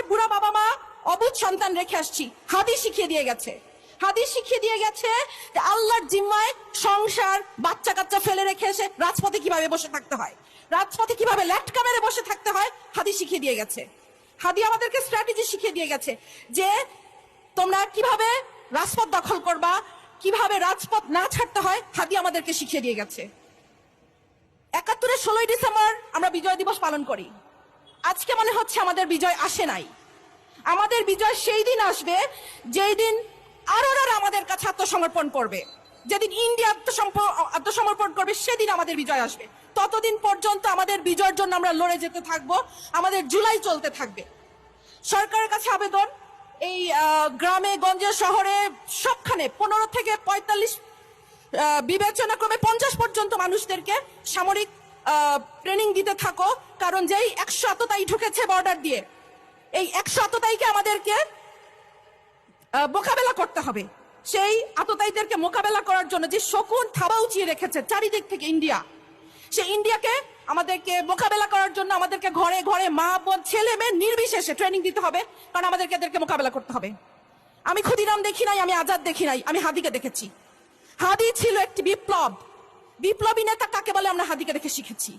অসহায় বুড়া বাবা মা অবুঝ সন্তান রেখে আসছি, হাদিস শিখিয়ে দিয়ে গেছে। হাদিস শিখিয়ে দিয়ে গেছে যে আল্লাহর জিম্মায় সংসার বাচ্চা কাচ্চা ফেলে রেখে এসে রাজপথে কিভাবে বসে থাকতে হয়, রাজপথে কিভাবে ল্যাটকা মেরে বসে থাকতে হয়, হাদিস শিখিয়ে দিয়ে গেছে। হাদি আমাদেরকে স্ট্র্যাটেজি শিখিয়ে দিয়ে গেছে যে তোমরা কিভাবে রাজপথ দখল করবা, কিভাবে রাজপথ না ছাড়তে হয়, হাদি আমাদেরকে শিখিয়ে দিয়ে গেছে। ৭১-এর ১৬ই ডিসেম্বর আমরা বিজয় দিবস পালন করি। আজকে মনে হচ্ছে আমাদের বিজয় আসে নাই। আমাদের বিজয় সেই দিন আসবে যেই দিন আরোরা আমাদের কাছে আত্মসমর্পণ করবে, যেদিন ইন্ডিয়া আত্মসমর্পণ করবে, সেদিন আমাদের বিজয় আসবে। ততদিন পর্যন্ত আমাদের বিজয়ের জন্য আমরা লড়ে যেতে থাকবো, আমাদের জুলাই চলতে থাকবে। সরকারের কাছে আবেদন, এই গ্রামে গঞ্জে শহরে সবখানে ১৫ থেকে ৪৫ বিবেচনা ক্রমে ৫০ পর্যন্ত মানুষদেরকে সামরিক ট্রেনিং দিতে থাকো, কারণ যেই ১০০ আততায়ী ঢুকেছে বর্ডার দিয়ে, এই ১০০ আততায়ীকে আমাদেরকে মোকাবেলা করতে হবে। সেই আততায়ীদেরকে মোকাবেলা করার জন্য যে শকুন থাবা উঁচিয়ে রেখেছে চারিদিক থেকে ইন্ডিয়া, সেই ইন্ডিয়াকে আমাদেরকে মোকাবেলা করার জন্য আমাদেরকে ঘরে ঘরে মা বোন ছেলে মেয়ে নির্বিশেষে ট্রেনিং দিতে হবে, কারণ আমাদেরকে এদেরকে মোকাবেলা করতে হবে। আমি ক্ষুদিরাম দেখি নাই, আমি আজাদ দেখি নাই, আমি হাদিকে দেখেছি। হাদি ছিল একটি বিপ্লবী নেতা। কাকে বলে আমরা হাদিকে দেখে শিখেছি।